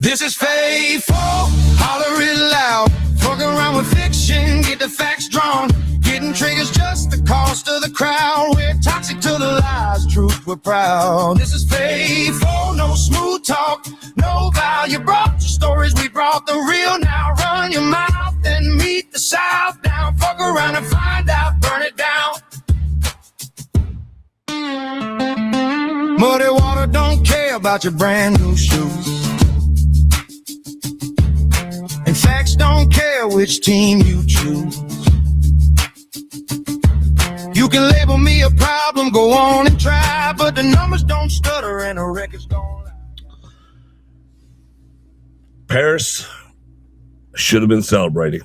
This is FAFO, holler it loud. Fuck around with fiction, get the facts drawn. Getting triggers just the cost of the crowd. We're toxic to the lies, truth we're proud. This is FAFO, no smooth talk, no vow. You brought your stories, we brought the real. Now run your mouth and meet the South down. Fuck around and find out, burn it down. Muddy water don't care about your brand new shoes. And facts don't care which team you choose. You can label me a problem, go on and try, but the numbers don't stutter and the records don't lie. Paris should have been celebrating.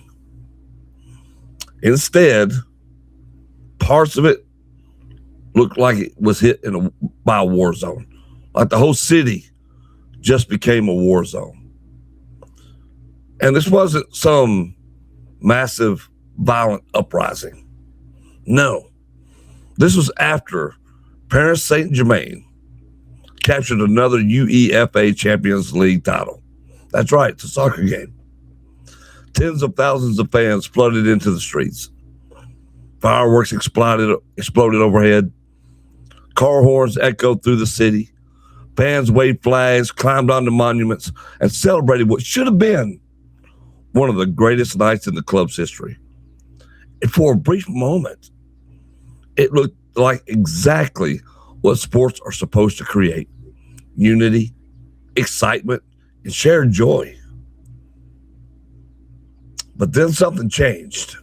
Instead, parts of it looked like it was hit by a war zone. Like the whole city just became a war zone. And this wasn't some massive violent uprising. No. This was after Paris Saint-Germain captured another UEFA Champions League title. That's right, it's a soccer game. Tens of thousands of fans flooded into the streets. Fireworks exploded overhead. Car horns echoed through the city. Fans waved flags, climbed onto monuments, and celebrated what should have been one of the greatest nights in the club's history. And for a brief moment, it looked like exactly what sports are supposed to create: unity, excitement, and shared joy. But then something changed.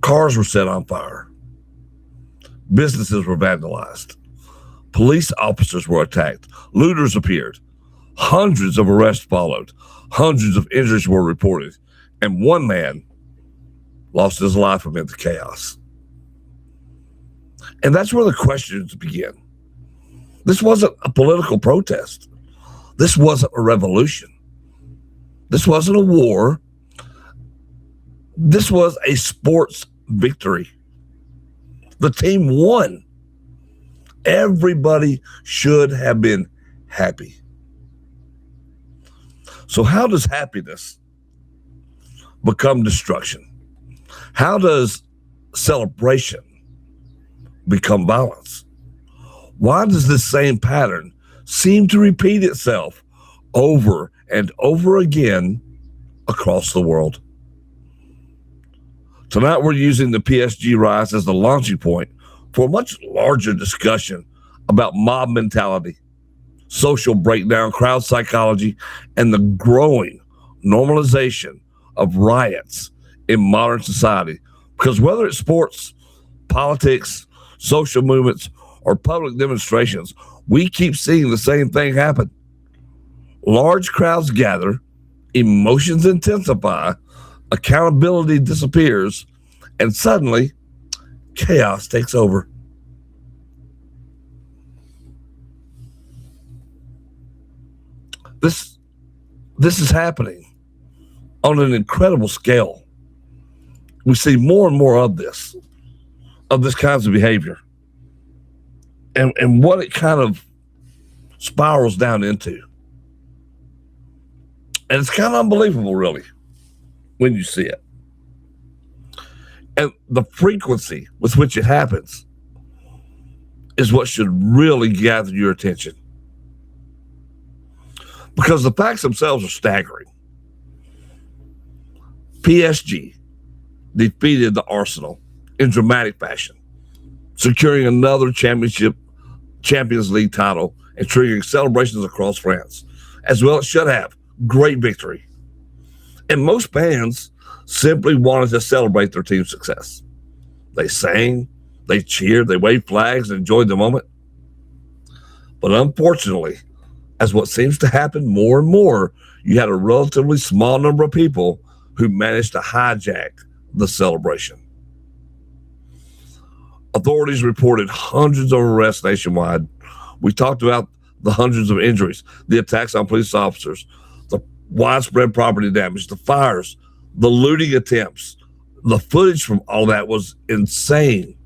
Cars were set on fire. Businesses were vandalized. Police officers were attacked. Looters appeared. Hundreds of arrests followed. Hundreds of injuries were reported. And one man lost his life amid the chaos. And that's where the questions begin. This wasn't a political protest. This wasn't a revolution. This wasn't a war. This was a sports victory. The team won. Everybody should have been happy. So how does happiness become destruction? How does celebration become violence? Why does this same pattern seem to repeat itself over and over again across the world? Tonight, we're using the PSG riots as the launching point for a much larger discussion about mob mentality, social breakdown, crowd psychology, and the growing normalization of riots in modern society. Because whether it's sports, politics, social movements, or public demonstrations, we keep seeing the same thing happen. Large crowds gather, emotions intensify, accountability disappears, and suddenly chaos takes over. This is happening on an incredible scale. We see more and more of this kinds of behavior, and what it kind of spirals down into. And it's kind of unbelievable, really, when you see it. And the frequency with which it happens is what should really gather your attention. Because the facts themselves are staggering. PSG defeated the Arsenal in dramatic fashion, securing another Champions League title and triggering celebrations across France. As well it should have. Great victory. And most fans simply wanted to celebrate their team's success. They sang, they cheered, they waved flags, and enjoyed the moment. But unfortunately, as what seems to happen more and more, you had a relatively small number of people who managed to hijack the celebration. Authorities reported hundreds of arrests nationwide. We talked about the hundreds of injuries, the attacks on police officers, the widespread property damage, the fires, the looting attempts. The footage from all that was insane.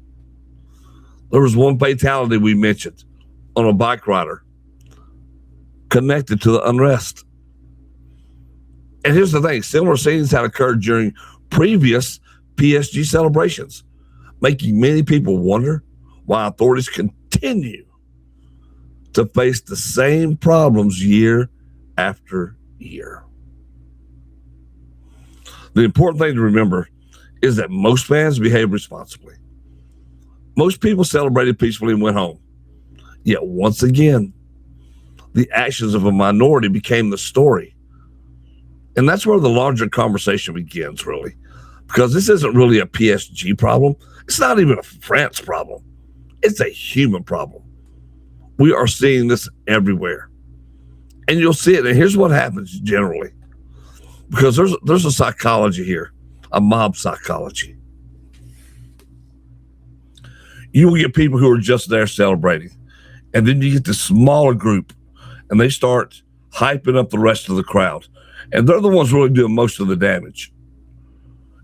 There was one fatality we mentioned on a bike rider connected to the unrest. And here's the thing, similar scenes had occurred during previous PSG celebrations, making many people wonder why authorities continue to face the same problems year after year. The important thing to remember is that most fans behave responsibly. Most people celebrated peacefully and went home. Yet once again, the actions of a minority became the story. And that's where the larger conversation begins, really. Because this isn't really a PSG problem. It's not even a France problem. It's a human problem. We are seeing this everywhere. And you'll see it. And here's what happens generally. Because there's a psychology here, a mob psychology. You will get people who are just there celebrating. And then you get this smaller group, and they start hyping up the rest of the crowd. And they're the ones really doing most of the damage.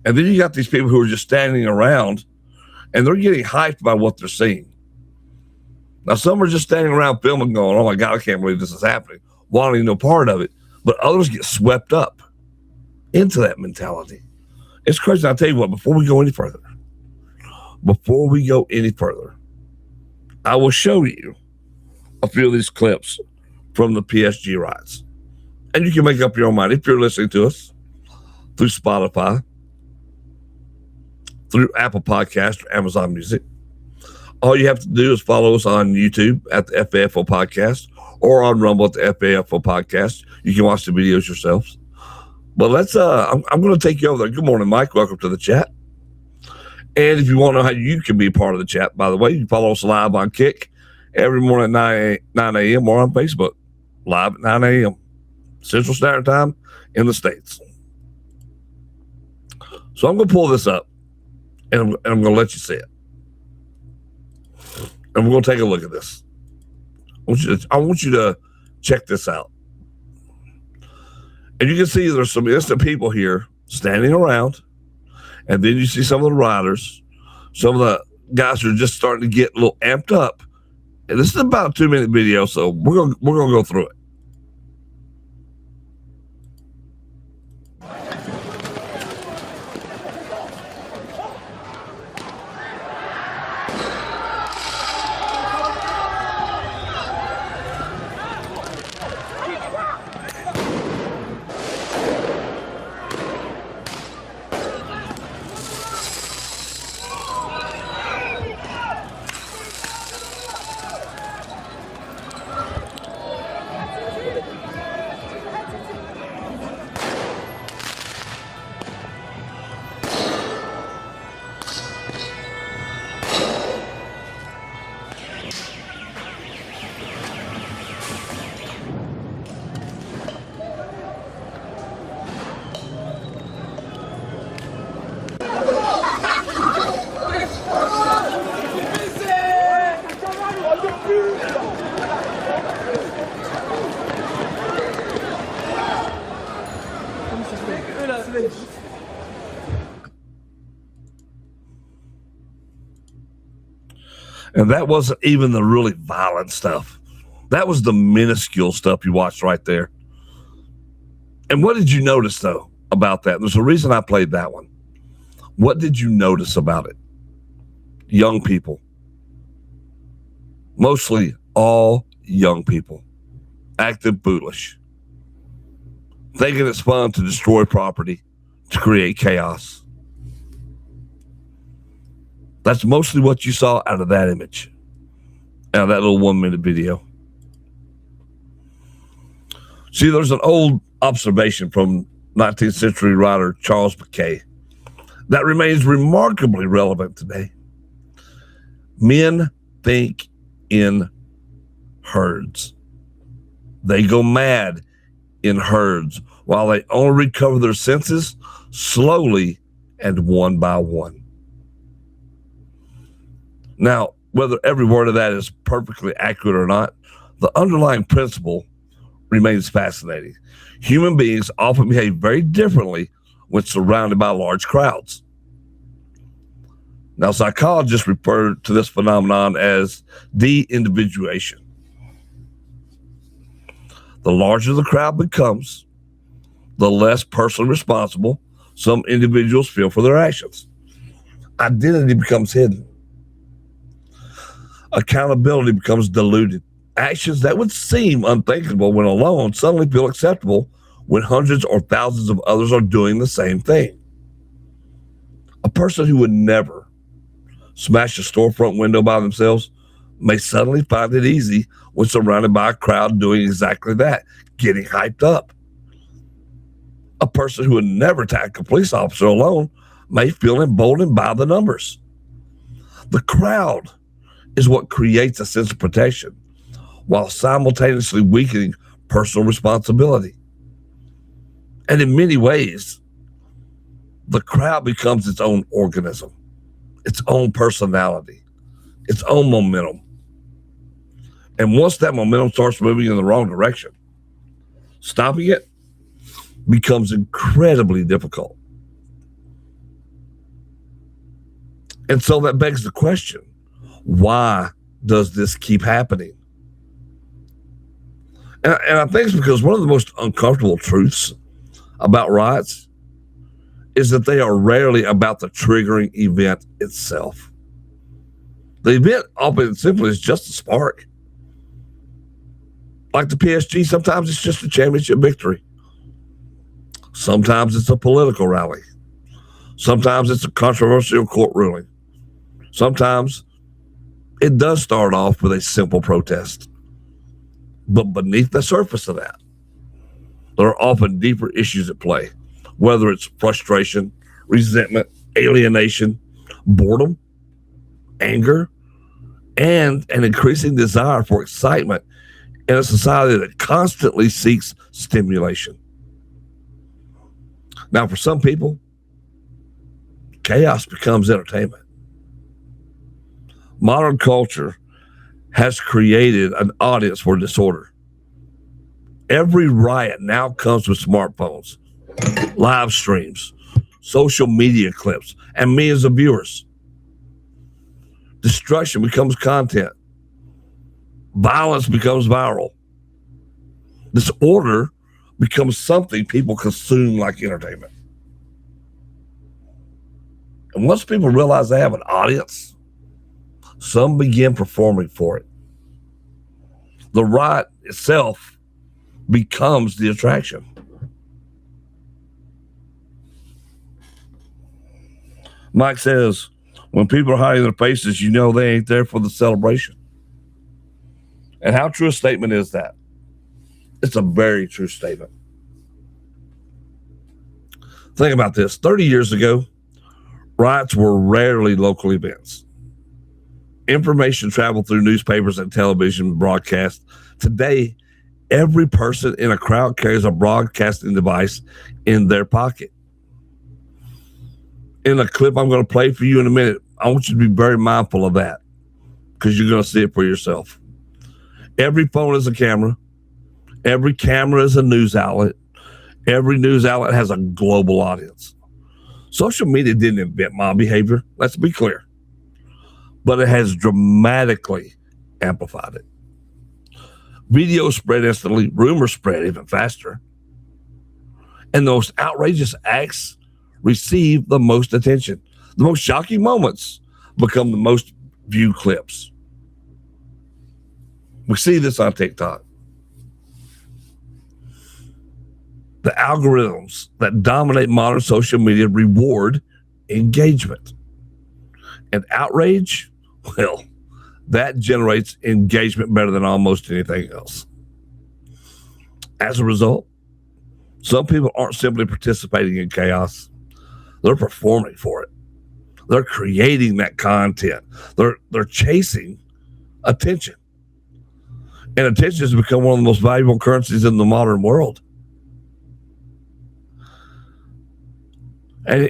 And then you got these people who are just standing around, and they're getting hyped by what they're seeing. Now, some are just standing around filming going, oh my God, I can't believe this is happening, wanting no part of it. But others get swept up into that mentality. It's crazy. I'll tell you what, before we go any further, I will show you a few of these clips from the PSG riots. And you can make up your own mind if you're listening to us through Spotify, through Apple Podcasts or Amazon Music. All you have to do is follow us on YouTube at the FAFO Podcast or on Rumble at the FAFO Podcast. You can watch the videos yourselves. But I'm going to take you over there. Good morning, Mike. Welcome to the chat. And if you want to know how you can be part of the chat, by the way, you can follow us live on Kick every morning at 9 a.m. or on Facebook, live at 9 a.m. Central Standard Time in the States. So I'm going to pull this up, and I'm going to let you see it. And we're going to take a look at this. I want you to check this out. And you can see there's some innocent people here standing around. And then you see some of the riders, some of the guys who are just starting to get a little amped up. And this is about a 2-minute video, so we're gonna go through it. And that wasn't even the really violent stuff. That was the minuscule stuff you watched right there. And what did you notice, though, about that? There's a reason I played that one. What did you notice about it? Young people. Mostly all young people. Active foolish. Thinking it's fun to destroy property, to create chaos. That's mostly what you saw out of that image, out of that little 1-minute video. See, there's an old observation from 19th century writer Charles Mackay that remains remarkably relevant today. Men think in herds. They go mad in herds while they only recover their senses slowly and one by one. Now, whether every word of that is perfectly accurate or not, the underlying principle remains fascinating. Human beings often behave very differently when surrounded by large crowds. Now, psychologists refer to this phenomenon as de-individuation. The larger the crowd becomes, the less personally responsible some individuals feel for their actions. Identity becomes hidden. Accountability becomes diluted. Actions that would seem unthinkable when alone suddenly feel acceptable when hundreds or thousands of others are doing the same thing. A person who would never smash a storefront window by themselves may suddenly find it easy when surrounded by a crowd doing exactly that, getting hyped up. A person who would never attack a police officer alone may feel emboldened by the numbers. The crowd is what creates a sense of protection while simultaneously weakening personal responsibility. And in many ways, the crowd becomes its own organism, its own personality, its own momentum. And once that momentum starts moving in the wrong direction, stopping it becomes incredibly difficult. And so that begs the question, why does this keep happening? And I think it's because one of the most uncomfortable truths about riots is that they are rarely about the triggering event itself. The event, often and simply, is just a spark. Like the PSG, sometimes it's just a championship victory. Sometimes it's a political rally. Sometimes it's a controversial court ruling. Sometimes it does start off with a simple protest. But beneath the surface of that, there are often deeper issues at play, whether it's frustration, resentment, alienation, boredom, anger, and an increasing desire for excitement in a society that constantly seeks stimulation. Now, for some people, chaos becomes entertainment. Modern culture has created an audience for disorder. Every riot now comes with smartphones, live streams, social media clips, and millions of viewers. Destruction becomes content. Violence becomes viral. Disorder becomes something people consume like entertainment. And once people realize they have an audience, some begin performing for it. The riot itself becomes the attraction. Mike says, when people are hiding their faces, you know they ain't there for the celebration. And how true a statement is that? It's a very true statement. Think about this. 30 years ago, riots were rarely local events. Information traveled through newspapers and television broadcasts. Today, every person in a crowd carries a broadcasting device in their pocket. In a clip I'm going to play for you in a minute, I want you to be very mindful of that because you're going to see it for yourself. Every phone is a camera. Every camera is a news outlet. Every news outlet has a global audience. Social media didn't invent mob behavior, let's be clear, but it has dramatically amplified it. Video spread instantly, rumors spread even faster, and the most outrageous acts receive the most attention. The most shocking moments become the most viewed clips. We see this on TikTok. The algorithms that dominate modern social media reward engagement. And outrage, well, that generates engagement better than almost anything else. As a result, some people aren't simply participating in chaos. They're performing for it. They're creating that content. They're chasing attention. And attention has become one of the most valuable currencies in the modern world. And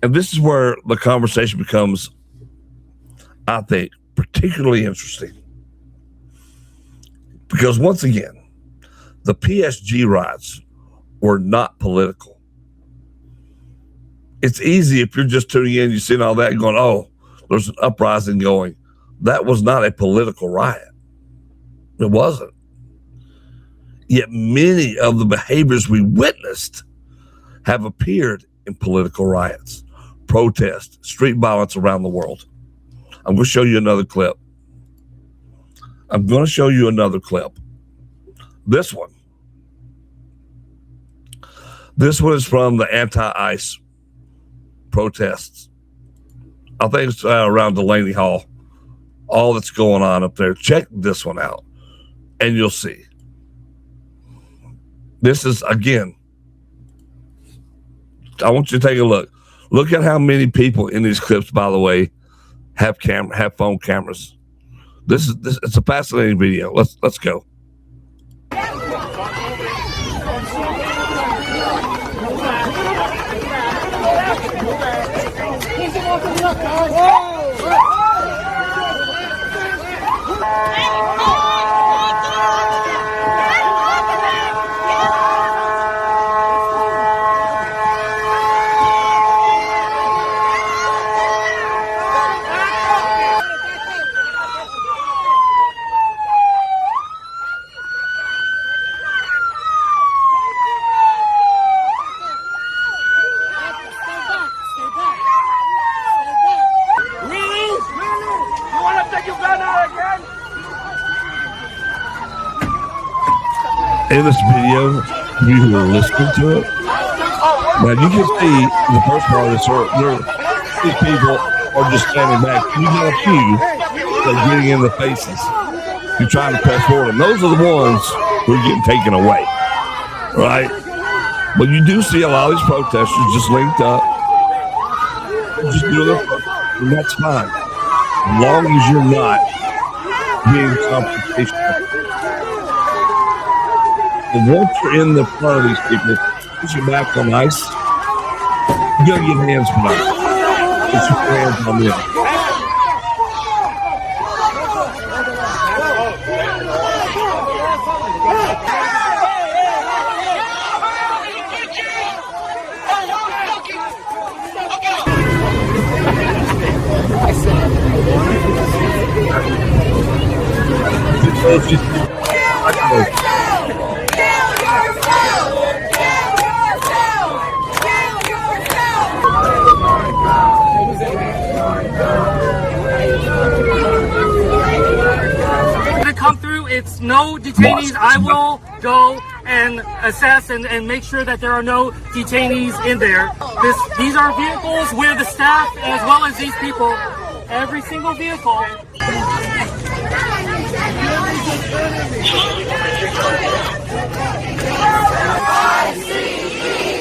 this is where the conversation becomes, I think, particularly interesting. Because once again, the PSG riots were not political. It's easy if you're just tuning in, you're seeing all that and going, oh, there's an uprising going. That was not a political riot. It wasn't. Yet many of the behaviors we witnessed have appeared in political riots, protests, street violence around the world. I'm going to show you another clip. This one. This one is from the anti-ICE protests. I think it's around Delaney Hall. All that's going on up there. Check this one out, and you'll see. This is, again, I want you to take a look. Look at how many people in these clips, by the way, have phone cameras. It's a fascinating video. Let's go. In this video, you were listening to it. Now you can see the first part of this. These people are just standing back. You got a few that are getting in the faces. You're trying to press forward, and those are the ones who are getting taken away, right? But you do see a lot of these protesters just linked up, just doing their work, and that's fine, as long as you're not being confrontational. Once you're in the front of these people, put your back on ice, you gotta get hands from ice. Put your hands on them. It's no detainees. I will go and assess and make sure that there are no detainees in there. These are vehicles where the staff, as well as these people, every single vehicle.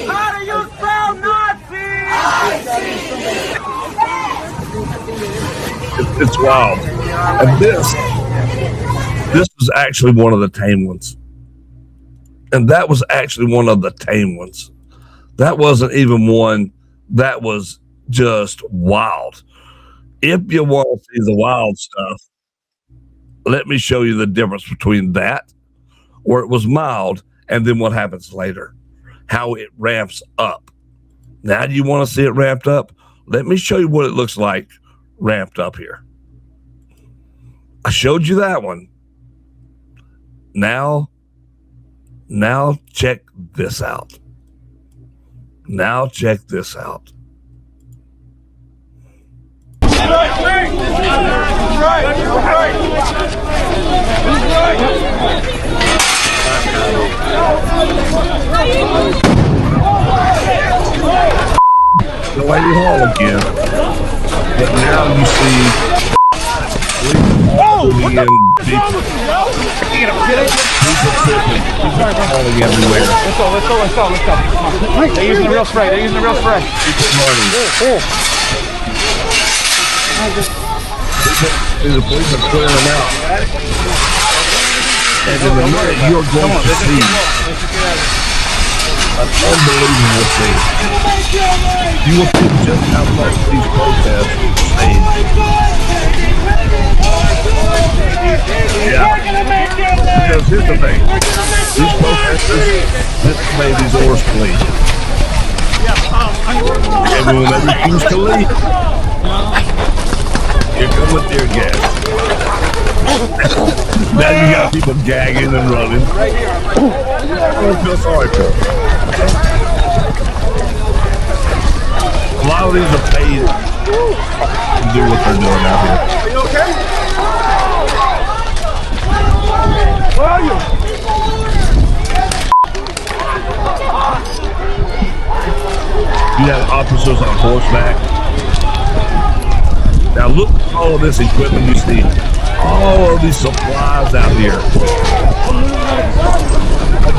How do you spell Nazi? It's wild. And this was actually one of the tame ones. And that was actually one of the tame ones. That wasn't even one that was just wild. If you want to see the wild stuff, let me show you the difference between that, where it was mild, and then what happens later, how it ramps up. Now, do you want to see it ramped up? Let me show you what it looks like ramped up here. I showed you that one. Now check this out. Now check this out. Delaney Hall again. But now you see people falling everywhere. Let's go. They're using the real spray. The police are clearing them out. And in a minute, you're going to see an unbelievable thing. You will see just how much these protests made. Yeah. Because here's the thing. These protesters just made these orders to leave. And when they refuse to leave, Here comes the tear gas. Now you got people gagging and running. I don't feel sorry for them. A lot of these are paid to do what they're doing out here. Are you okay? Where are you? You have officers on horseback. Now look at all of this equipment you see. All of these supplies out here.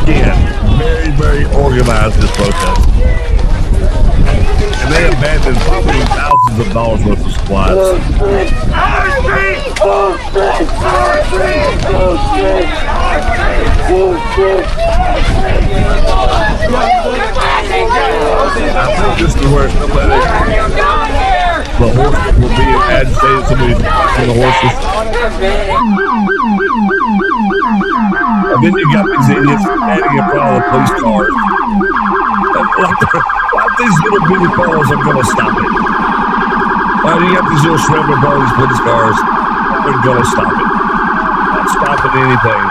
Again, very, very organized, this protest. And they abandoned probably thousands of dollars worth of supplies. I think this is where somebody, the horses were being agitated, somebody's watching the horses. And then you got these idiots standing in front of the police cars. Like these little bitty fellas are going to stop it. You got these little shrimp in front of these police cars. They're going to stop it. Not stopping anything.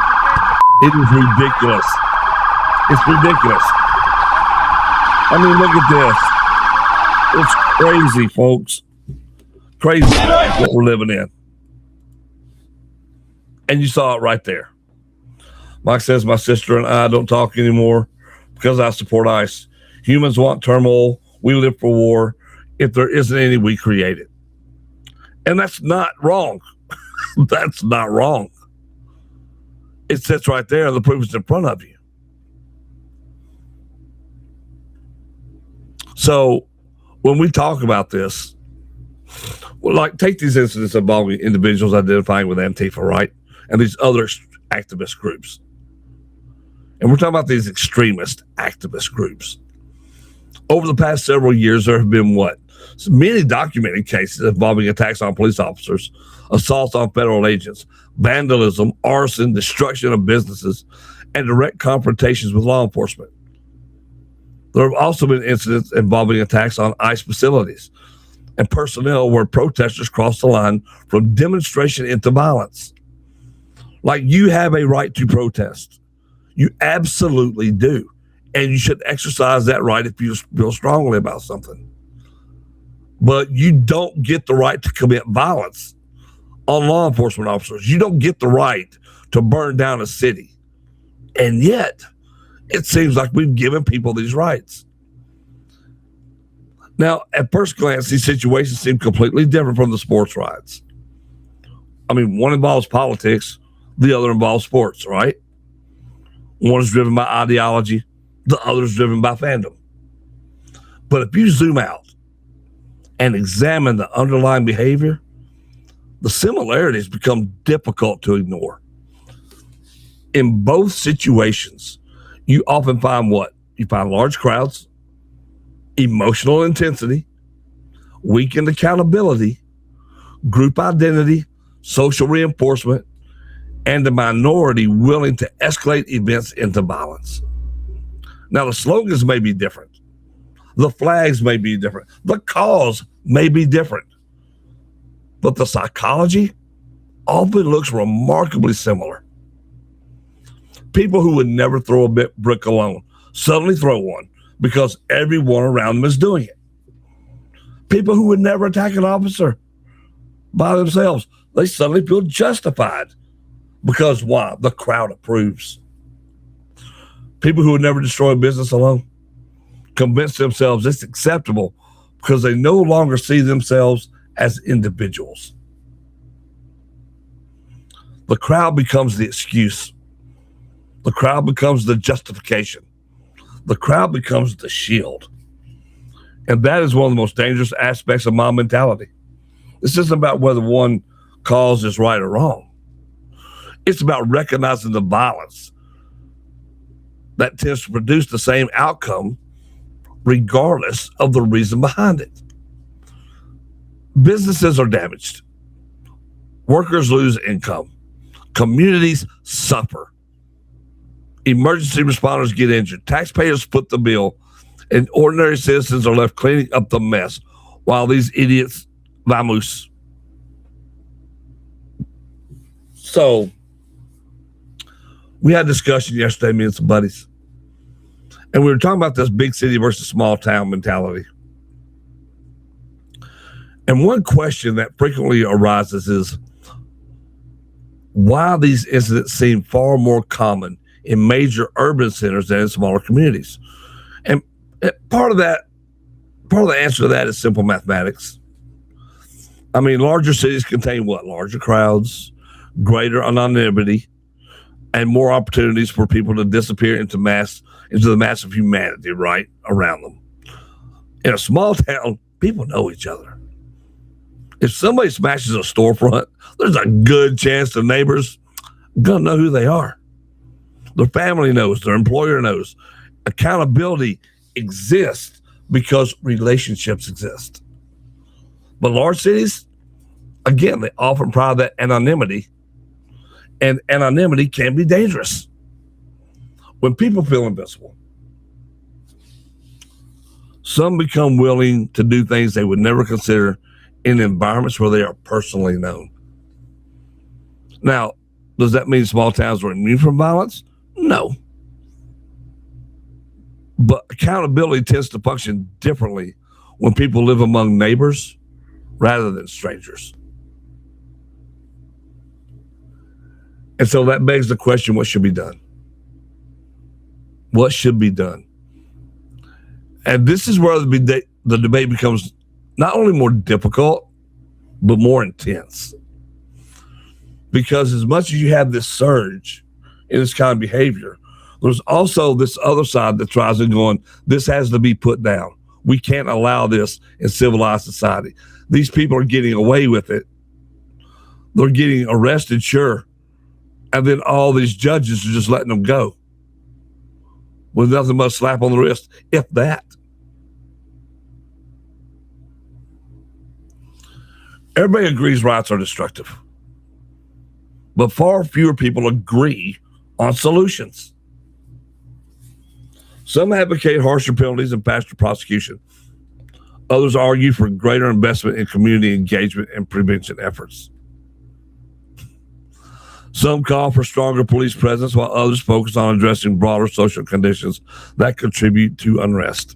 It is ridiculous. It's ridiculous. I mean, look at this. It's crazy, folks. Crazy what we're living in. And you saw it right there. Mike says, my sister and I don't talk anymore because I support ICE. Humans want turmoil. We live for war. If there isn't any, we create it. And that's not wrong. That's not wrong. It sits right there. The proof is in front of you. So when we talk about this, well, like take these incidents involving individuals identifying with Antifa, right? And these other activist groups. And we're talking about these extremist activist groups. Over the past several years, there have been many documented cases involving attacks on police officers, assaults on federal agents, vandalism, arson, destruction of businesses, and direct confrontations with law enforcement. There have also been incidents involving attacks on ICE facilities and personnel where protesters crossed the line from demonstration into violence. Like, you have a right to protest. You absolutely do. And you should exercise that right if you feel strongly about something. But you don't get the right to commit violence on law enforcement officers. You don't get the right to burn down a city. And yet, it seems like we've given people these rights. Now, at first glance, these situations seem completely different from the sports riots. I mean, one involves politics, the other involves sports, right? One is driven by ideology, the other is driven by fandom. But if you zoom out and examine the underlying behavior, the similarities become difficult to ignore. In both situations, you often find what? You find large crowds, emotional intensity, weakened accountability, group identity, social reinforcement, and a minority willing to escalate events into violence. Now, the slogans may be different. The flags may be different. The cause may be different. But the psychology often looks remarkably similar. People who would never throw a brick alone suddenly throw one because everyone around them is doing it. People who would never attack an officer by themselves, they suddenly feel justified because why? The crowd approves. People who would never destroy a business alone convince themselves it's acceptable because they no longer see themselves as individuals. The crowd becomes the excuse. The crowd becomes the justification. The crowd becomes the shield. And that is one of the most dangerous aspects of mob mentality. This isn't about whether one cause is right or wrong. It's about recognizing the violence that tends to produce the same outcome regardless of the reason behind it. Businesses are damaged. Workers lose income. Communities suffer. Emergency responders get injured. Taxpayers foot the bill, and ordinary citizens are left cleaning up the mess while these idiots vamoose. So we had a discussion yesterday, me and some buddies, and we were talking about this big city versus small town mentality. And one question that frequently arises is why these incidents seem far more common in major urban centers than in smaller communities. And part of the answer to that is simple mathematics. I mean, larger cities contain what? Larger crowds, greater anonymity, and more opportunities for people to disappear into the mass of humanity right around them. In a small town, people know each other. If somebody smashes a storefront, there's a good chance the neighbors are going to know who they are. Their family knows, their employer knows. Accountability exists because relationships exist. But large cities, again, they often pride that anonymity, and anonymity can be dangerous. When people feel invisible, some become willing to do things they would never consider in environments where they are personally known. Now, does that mean small towns are immune from violence? No. But accountability tends to function differently when people live among neighbors rather than strangers. And so that begs the question, what should be done? What should be done? And this is where the debate becomes not only more difficult, but more intense. Because as much as you have this surge in this kind of behavior, there's also this other side that's rising going, this has to be put down. We can't allow this in civilized society. These people are getting away with it. They're getting arrested, sure. And then all these judges are just letting them go with nothing but a slap on the wrist, if that. Everybody agrees riots are destructive, but far fewer people agree on solutions. Some advocate harsher penalties and faster prosecution. Others argue for greater investment in community engagement and prevention efforts. Some call for stronger police presence, while others focus on addressing broader social conditions that contribute to unrest.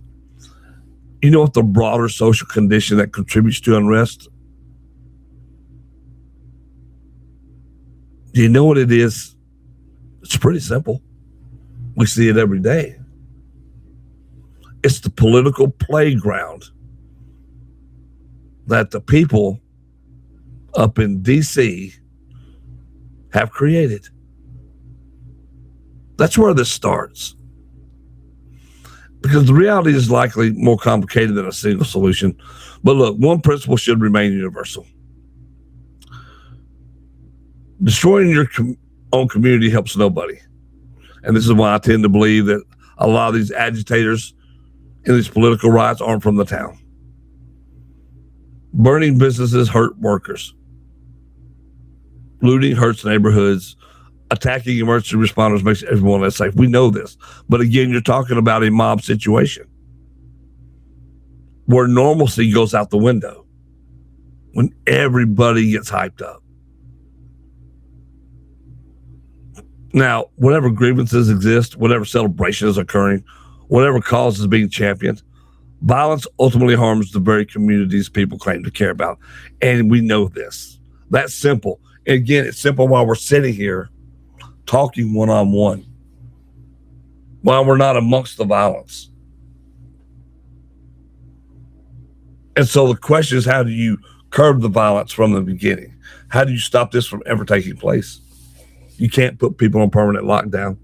You know what the broader social condition that contributes to unrest? Do you know what it is? It's pretty simple. We see it every day. It's the political playground that the people up in D.C. have created. That's where this starts. Because the reality is likely more complicated than a single solution. But look, one principle should remain universal. Destroying your own community helps nobody. And this is why I tend to believe that a lot of these agitators in these political riots aren't from the town. Burning businesses hurt workers. Looting hurts neighborhoods. Attacking emergency responders makes everyone less safe. We know this. But again, you're talking about a mob situation where normalcy goes out the window when everybody gets hyped up. Now, whatever grievances exist, whatever celebration is occurring, whatever cause is being championed, violence ultimately harms the very communities people claim to care about. And we know this. That's simple. And again, it's simple while we're sitting here talking one-on-one, while we're not amongst the violence. And so the question is, how do you curb the violence from the beginning? How do you stop this from ever taking place? You can't put people on permanent lockdown.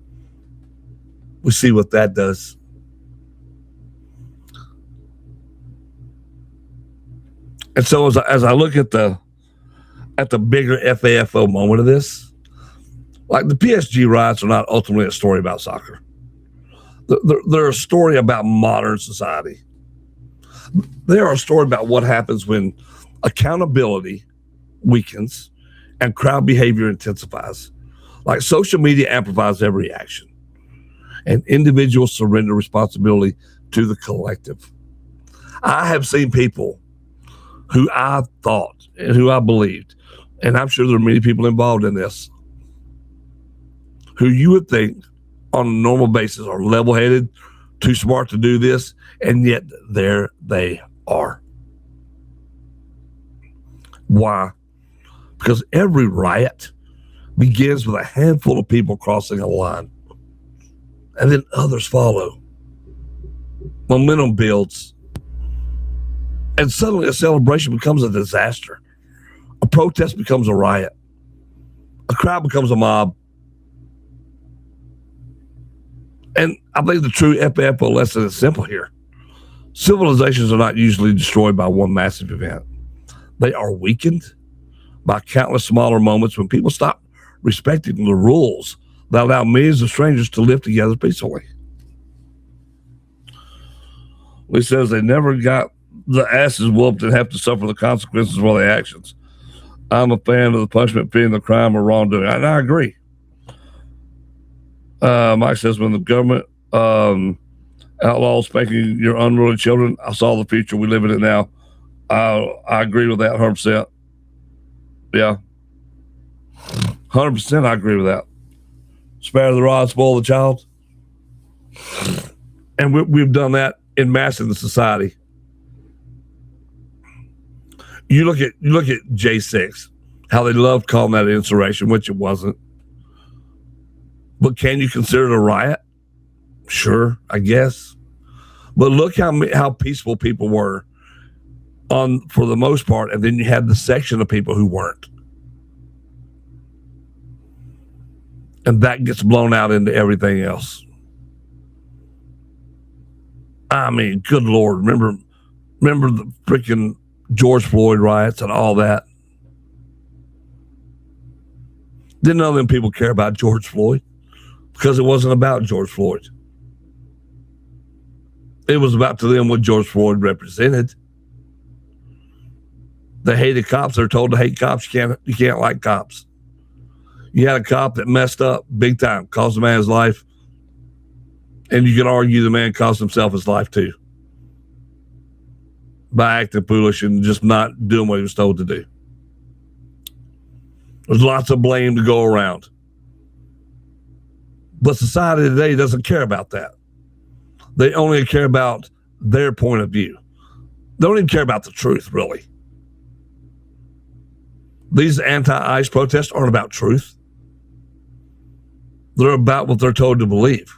We see what that does. And so as I look at the bigger FAFO moment of this, like the PSG riots are not ultimately a story about soccer. They're a story about modern society. They are a story about what happens when accountability weakens and crowd behavior intensifies. Like social media amplifies every action, and individuals surrender responsibility to the collective. I have seen people who I thought and who I believed, and I'm sure there are many people involved in this, who you would think on a normal basis are level-headed, too smart to do this, and yet there they are. Why? Because every riot begins with a handful of people crossing a line, and then others follow. Momentum builds, and suddenly a celebration becomes a disaster. A protest becomes a riot. A crowd becomes a mob. And I think the true FAFO lesson is simple here. Civilizations are not usually destroyed by one massive event. They are weakened by countless smaller moments when people stop respecting the rules that allow millions of strangers to live together peacefully. He says they never got the asses whooped and have to suffer the consequences for their actions. I'm a fan of the punishment fitting the crime or wrongdoing. And I agree. Mike says, when the government outlaws spanking your unruly children, I saw the future. We live in it now. I agree with that 100%. Yeah. 100% I agree with that. Spare the rod, spoil the child. And we've done that in mass in the society. You look at J6, how they loved calling that insurrection, which it wasn't. But can you consider it a riot? Sure, I guess. But look how peaceful people were for the most part, and then you had the section of people who weren't. And that gets blown out into everything else. I mean, good Lord, remember the freaking George Floyd riots and all that? Didn't none of them people care about George Floyd? Because it wasn't about George Floyd. It was about to them what George Floyd represented. They hated cops. They're told to hate cops. You can't like cops. You had a cop that messed up big time, cost a man his life. And you could argue the man cost himself his life too, by acting foolish and just not doing what he was told to do. There's lots of blame to go around. But society today doesn't care about that. They only care about their point of view. They don't even care about the truth, really. These anti-ICE protests aren't about truth. They're about what they're told to believe.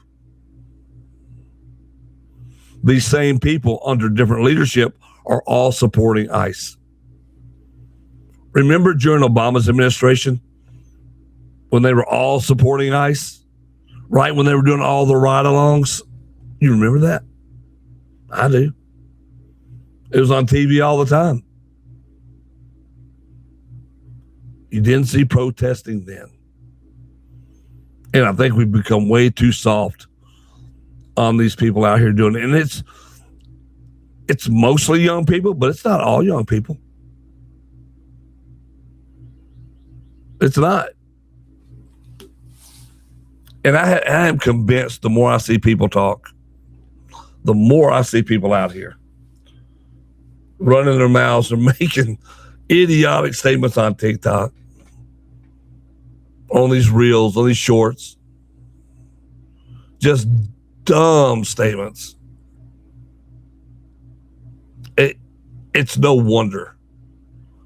These same people under different leadership are all supporting ICE. Remember during Obama's administration when they were all supporting ICE? Right when they were doing all the ride-alongs? You remember that? I do. It was on TV all the time. You didn't see protesting then. And I think we've become way too soft on these people out here doing it. And it's mostly young people, but it's not all young people. It's not. And I am convinced the more I see people talk, the more I see people out here running their mouths or making idiotic statements on TikTok, on these reels, on these shorts. Just dumb statements. It's no wonder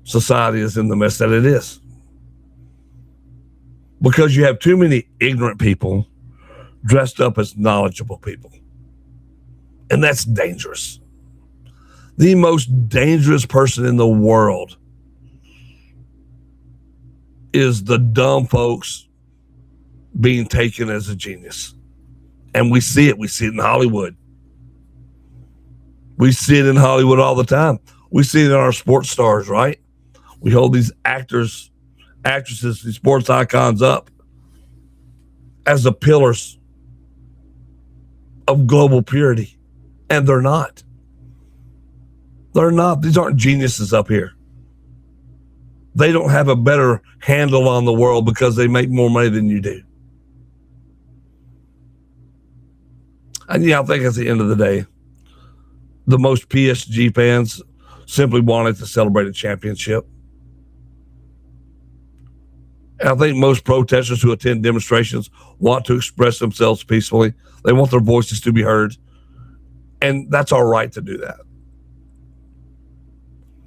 society is in the mess that it is. Because you have too many ignorant people dressed up as knowledgeable people. And that's dangerous. The most dangerous person in the world is the dumb folks being taken as a genius. And we see it. We see it in Hollywood. We see it in Hollywood all the time. We see it in our sports stars, right? We hold these actors, actresses, these sports icons up as the pillars of global purity. And they're not. They're not. These aren't geniuses up here. They don't have a better handle on the world because they make more money than you do. And yeah, I think at the end of the day, the most PSG fans simply wanted to celebrate a championship. And I think most protesters who attend demonstrations want to express themselves peacefully. They want their voices to be heard. And that's our right to do that.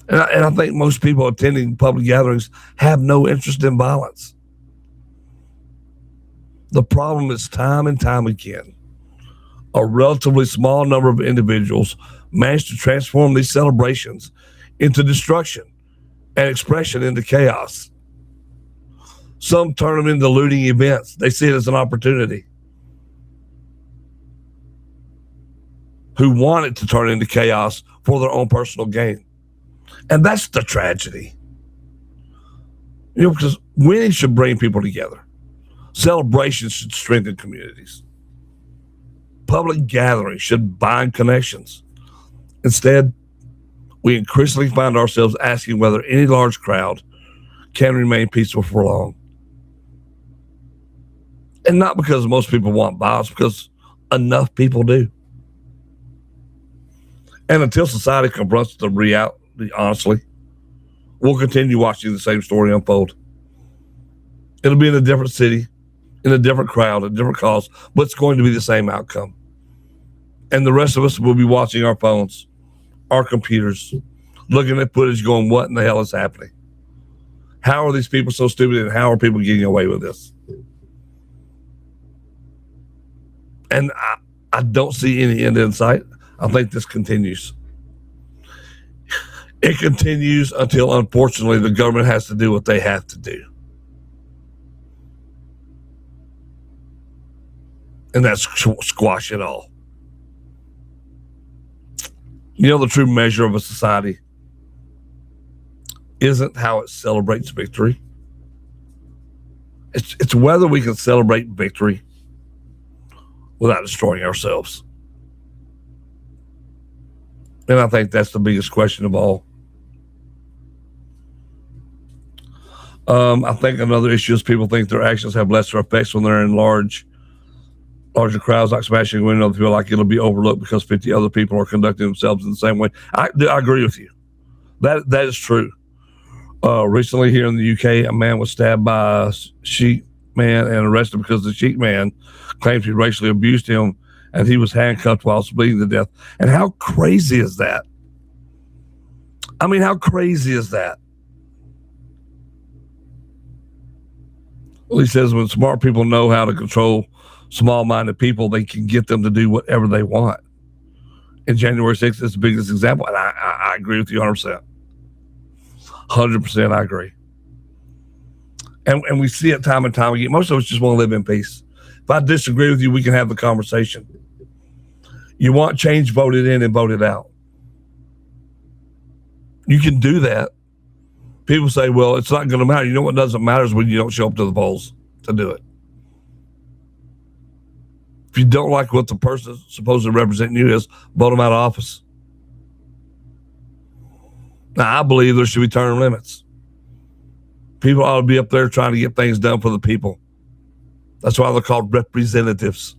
And I think most people attending public gatherings have no interest in violence. The problem is time and time again, a relatively small number of individuals manage to transform these celebrations into destruction and expression into chaos. Some turn them into looting events. They see it as an opportunity. Who want it to turn into chaos for their own personal gain. And that's the tragedy. Because winning should bring people together. Celebrations should strengthen communities. Public gatherings should bind connections. Instead, we increasingly find ourselves asking whether any large crowd can remain peaceful for long. And not because most people want violence, because enough people do. And until society confronts the reality, honestly, we'll continue watching the same story unfold. It'll be in a different city, in a different crowd, a different cause, but it's going to be the same outcome. And the rest of us will be watching our phones, our computers, looking at footage going, what in the hell is happening? How are these people so stupid, and how are people getting away with this? And I don't see any end in sight. I think this continues. It continues until, unfortunately, the government has to do what they have to do. And that's squash it all. The true measure of a society isn't how it celebrates victory. It's whether we can celebrate victory without destroying ourselves. And I think that's the biggest question of all. I think another issue is people think their actions have lesser effects when they're in larger crowds, like smashing a window. They feel like it'll be overlooked because 50 other people are conducting themselves in the same way. I agree with you. That is true. Recently here in the UK, a man was stabbed by a sheep man and arrested because the sheep man claims he racially abused him, and he was handcuffed while bleeding to death. And how crazy is that? I mean, how crazy is that? Well, he says when smart people know how to control small-minded people, they can get them to do whatever they want. And January 6th is the biggest example, and I agree with you 100%. 100% I agree. And we see it time and time again. Most of us just want to live in peace. If I disagree with you, we can have the conversation. You want change, vote it in and vote it out. You can do that. People say, well, it's not going to matter. You know what doesn't matter is when you don't show up to the polls to do it. If you don't like what the person supposed to represent you is, vote them out of office. Now, I believe there should be term limits. People ought to be up there trying to get things done for the people. That's why they're called representatives.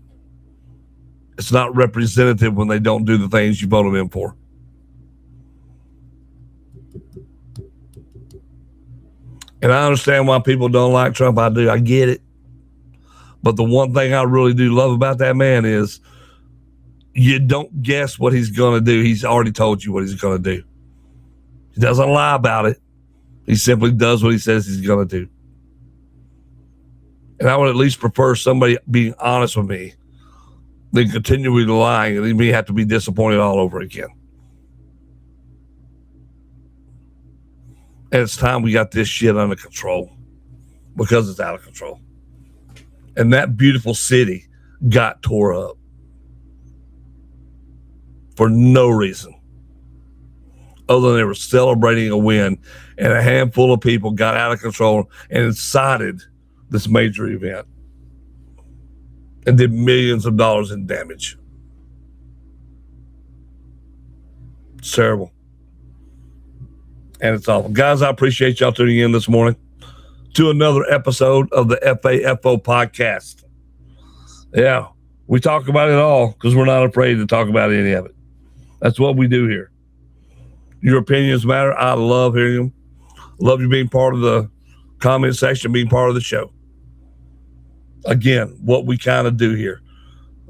It's not representative when they don't do the things you vote them in for. And I understand why people don't like Trump. I do. I get it. But the one thing I really do love about that man is you don't guess what he's going to do. He's already told you what he's going to do. He doesn't lie about it. He simply does what he says he's going to do. And I would at least prefer somebody being honest with me than continually lying and me have to be disappointed all over again. And it's time we got this shit under control because it's out of control. And that beautiful city got tore up for no reason other than they were celebrating a win, and a handful of people got out of control and incited this major event and did millions of dollars in damage. It's terrible. And it's awful. Guys, I appreciate y'all tuning in this morning to another episode of the FAFO podcast. Yeah, we talk about it all because we're not afraid to talk about any of it. That's what we do here. Your opinions matter. I love hearing them. Love you being part of the comment section, being part of the show. Again, what we kind of do here.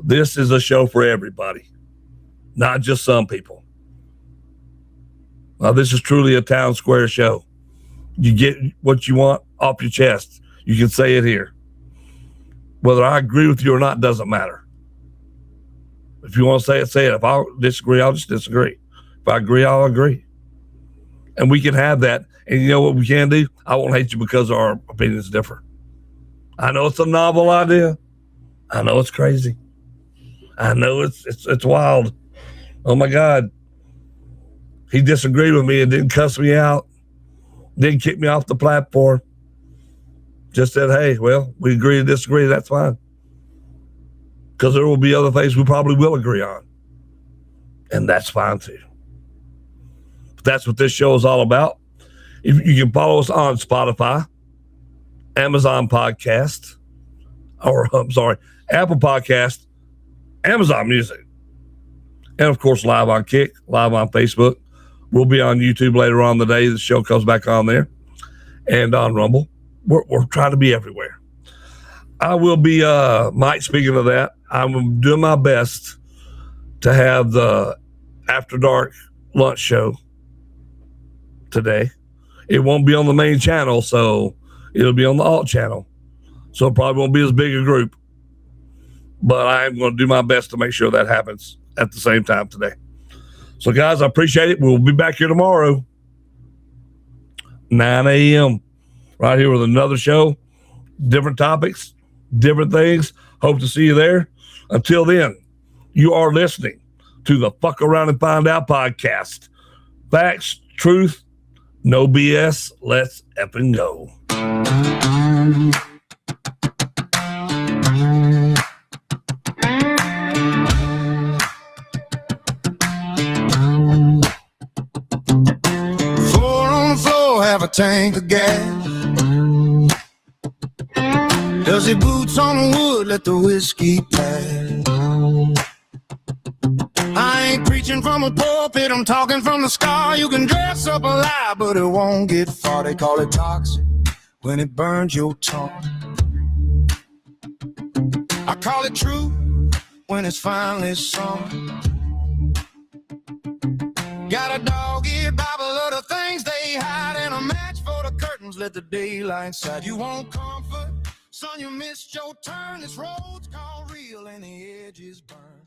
This is a show for everybody, not just some people. This is truly a town square show. You get what you want off your chest. You can say it here. Whether I agree with you or not doesn't matter. If you want to say it, say it. If I disagree, I'll just disagree. If I agree, I'll agree. And we can have that. And you know what we can do? I won't hate you because our opinions differ. I know it's a novel idea. I know it's crazy. I know it's wild. Oh my God. He disagreed with me and didn't cuss me out. Didn't kick me off the platform. Just said, hey, well, we agree to disagree. That's fine. Because there will be other things we probably will agree on. And that's fine too. But that's what this show is all about. You can follow us on Spotify, Amazon Podcast, Apple Podcast, Amazon Music. And of course, live on Kick, live on Facebook. We'll be on YouTube later on the day. The show comes back on there. And on Rumble. We're trying to be everywhere. I will be, Mike, speaking of that, I'm doing my best to have the After Dark lunch show today. It won't be on the main channel, so it'll be on the alt channel. So it probably won't be as big a group. But I am going to do my best to make sure that happens at the same time today. So, guys, I appreciate it. We'll be back here tomorrow, 9 a.m., right here with another show, different topics, different things. Hope to see you there. Until then, you are listening to the Fuck Around and Find Out podcast. Facts, truth, no BS. Let's effing go. Have a tank of gas. Does he boots on the wood, let the whiskey pass? I ain't preaching from a pulpit, I'm talking from the scar. You can dress up a lie, but it won't get far. They call it toxic when it burns your tongue. I call it true when it's finally sung. Got a dog-eared Bible of the things they hide, and a match for the curtains, let the daylight inside. You want comfort? Son, you missed your turn. This road's called real and the edges burn.